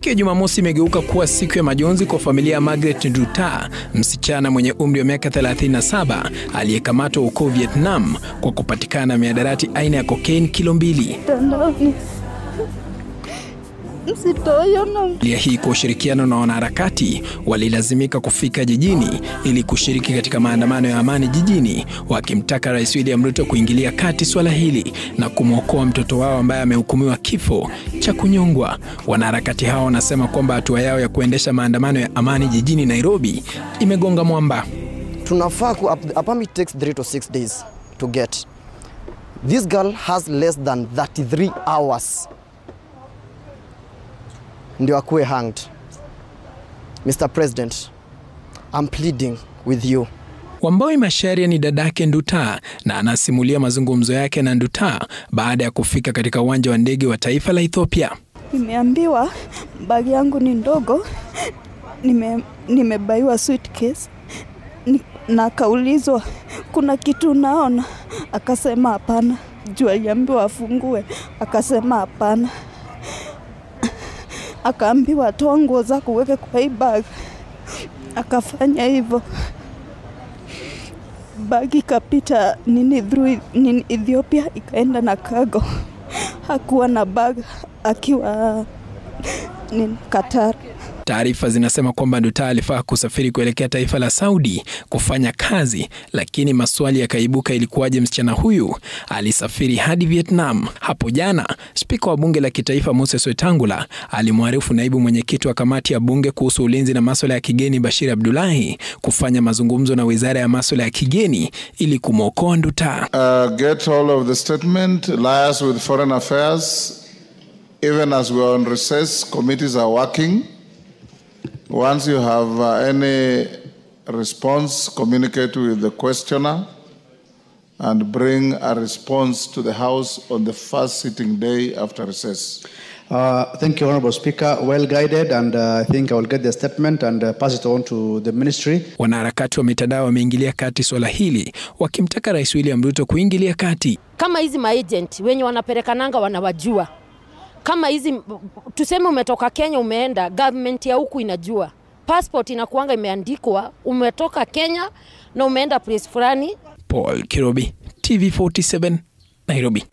Siku ya Jumamosi imegeuka kuwa siku ya majonzi kwa familia ya Margaret Nduta, msichana mwenye umri wa miaka 37 aliyekamatwa huko Vietnam kwa kupatikana na mihadarati aina ya cocaine kilo 2. Familia hii kwa ushirikiano na wanaharakati walilazimika kufika jijini ili kushiriki katika maandamano ya amani jijini, wakimtaka Rais William Ruto kuingilia kati swala hili na kumwokoa mtoto wao ambaye amehukumiwa kifo cha kunyongwa. Wanaharakati hao wanasema kwamba hatua yao ya kuendesha maandamano ya amani jijini Nairobi imegonga mwamba. Tunafaa a permit takes 3 to 6 days to get. This girl has less than 33 hours. Ndio akuwe hanged. Mr. President, I'm pleading with you. Wamboi Macharia ni dadake Nduta na anasimulia mazungumzo yake na Nduta baada ya kufika katika uwanja wa ndege wa taifa la Ethiopia. Nimeambiwa bagi yangu ni ndogo, nimebaiwa suitcase, na kaulizwa kuna kitu naona, akasema hapana. Juu aliambiwa afungue, akasema hapana. Akaambiwa toa nguo zako uweke kwa hii bag, akafanya hivyo. Bagi kapita through Ethiopia ikaenda na cargo. Hakuwa na bag akiwa Qatar. Taarifa zinasema kwamba Nduta alifaa kusafiri kuelekea taifa la Saudi kufanya kazi, lakini maswali yakaibuka, ilikuwaje msichana huyu alisafiri hadi Vietnam? Hapo jana, Spika wa bunge la kitaifa Moses Wetangula alimwarifu naibu mwenyekiti wa kamati ya bunge kuhusu ulinzi na masuala ya kigeni Bashir Abdullahi kufanya mazungumzo na wizara ya masuala ya kigeni ili kumwokoa Nduta. Get all of the statement, liaise with foreign affairs. Even as we are on recess, committees are working. Once you have any response, communicate with the questioner and bring a response to the House on the first sitting day after recess. Thank you, Honorable Speaker. Well guided, and I think I will get the statement and pass it on to the ministry. Wanaharakati wa mitandao wameingilia kati swala hili, wakimtaka Rais William Ruto kuingilia kati. Kama hizi maagent wenye wanapelekananga wanawajua. Kama hizi tuseme umetoka Kenya umeenda, government ya huku inajua. Passport inakuanga imeandikwa umetoka Kenya na umeenda place fulani. Paul Kirobi, TV47, Nairobi.